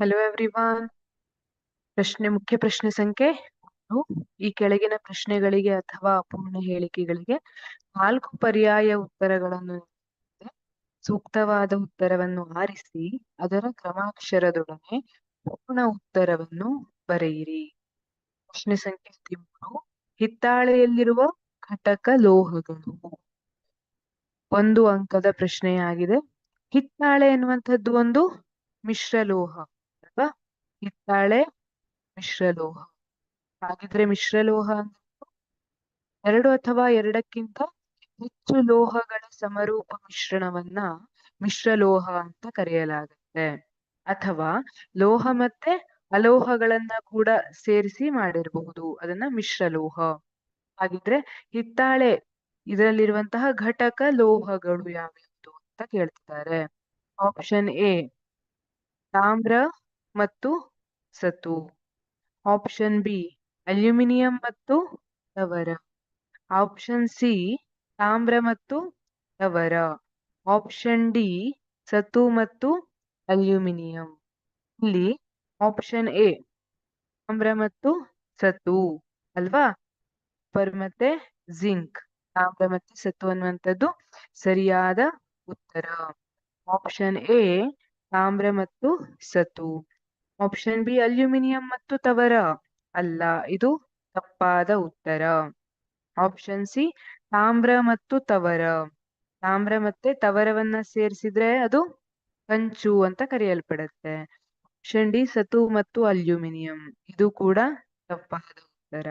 Hello everyone. ಮುಖ್ಯ ಪ್ರಶ್ನೆ ಸಂಖ್ಯೆ 3. ಈ ಕೆಳಗಿನ ಪ್ರಶ್ನೆಗಳಿಗೆ ಅಥವಾ ಅಪೂರ್ಣ ಹೇಳಿಕೆಗಳಿಗೆ 4 ಪರ್ಯಾಯ ಉತ್ತರಗಳನ್ನು ನೀಡಿದೆ. ಸೂಕ್ತವಾದ ಉತ್ತರವನ್ನು ಆರಿಸಿ ಅದರ ಕ್ರಮಾಕ್ಷರದೊಡನೆ ಪೂರ್ಣ ಉತ್ತರವನ್ನು ಬರೆಯಿರಿ. ಪ್ರಶ್ನೆ ಸಂಖ್ಯೆ 13. ಹಿತ್ತಾಳೆಯಲ್ಲಿರುವ ಘಟಕ ಲೋಹಗಳು. 1 ಅಂಕದ ಪ್ರಶ್ನೆಯಾಗಿದೆ. ಹಿತ್ತಾಳೆ ಎನ್ನುವಂಥದ್ದು ಒಂದು ಮಿಶ್ರಲೋಹ ಅಲ್ವಾ? ಹಿತ್ತಾಳೆ ಮಿಶ್ರಲೋಹ. ಹಾಗಿದ್ರೆ ಮಿಶ್ರಲೋಹ ಅಂದ್ರೆ 2 ಅಥವಾ 2ಕ್ಕಿಂತ ಹೆಚ್ಚು ಲೋಹಗಳ ಸಮರೂಪ ಮಿಶ್ರಣವನ್ನ ಮಿಶ್ರಲೋಹ ಅಂತ ಕರೆಯಲಾಗುತ್ತೆ. ಅಥವಾ ಲೋಹ ಮತ್ತೆ ಅಲೋಹಗಳನ್ನ ಕೂಡ ಸೇರಿಸಿ ಮಾಡಿರಬಹುದು, ಅದನ್ನ ಮಿಶ್ರಲೋಹ. ಹಾಗಿದ್ರೆ ಹಿತ್ತಾಳೆ ಇದರಲ್ಲಿರುವಂತಹ ಘಟಕ ಲೋಹಗಳು ಯಾವ್ಯಾವುದು ಅಂತ ಕೇಳ್ತಿದ್ದಾರೆ. ಆಪ್ಷನ್ ಎ ತಾಮ್ರ ಮತ್ತು ಸತು. ಆಪ್ಷನ್ ಬಿ ಅಲ್ಯೂಮಿನಿಯಂ ಮತ್ತು ತವರ. ಆಪ್ಷನ್ ಸಿ ತಾಮ್ರ ಮತ್ತು ತವರ. ಆಪ್ಷನ್ ಡಿ ಸತು ಮತ್ತು ಅಲ್ಯೂಮಿನಿಯಂ. ಇಲ್ಲಿ ಆಪ್ಷನ್ ಎ ತಾಮ್ರ ಮತ್ತು ಸತು ಅಲ್ವಾ? ಕಾಪರ್ ಮತ್ತೆ ಜಿಂಕ್, ತಾಮ್ರ ಮತ್ತೆ ಸತು ಅನ್ನುವಂಥದ್ದು ಸರಿಯಾದ ಉತ್ತರ. ಆಪ್ಷನ್ ಎ ತಾಮ್ರ ಮತ್ತು ಸತು. ಆಪ್ಷನ್ ಬಿ ಅಲ್ಯೂಮಿನಿಯಂ ಮತ್ತು ತವರ ಅಲ್ಲ, ಇದು ತಪ್ಪಾದ ಉತ್ತರ. ಆಪ್ಷನ್ ಸಿ ತಾಮ್ರ ಮತ್ತು ತವರ. ತಾಮ್ರ ಮತ್ತೆ ತವರವನ್ನ ಸೇರಿಸಿದ್ರೆ ಅದು ಕಂಚು ಅಂತ ಕರೆಯಲ್ಪಡುತ್ತೆ. ಆಪ್ಷನ್ ಡಿ ಸತು ಮತ್ತು ಅಲ್ಯೂಮಿನಿಯಂ, ಇದು ಕೂಡ ತಪ್ಪಾದ ಉತ್ತರ.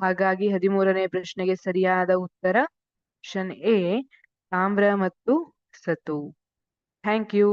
ಹಾಗಾಗಿ 13ನೇ ಪ್ರಶ್ನೆಗೆ ಸರಿಯಾದ ಉತ್ತರ ಆಪ್ಷನ್ ಎ ತಾಮ್ರ ಮತ್ತು ಸತು. Thank you.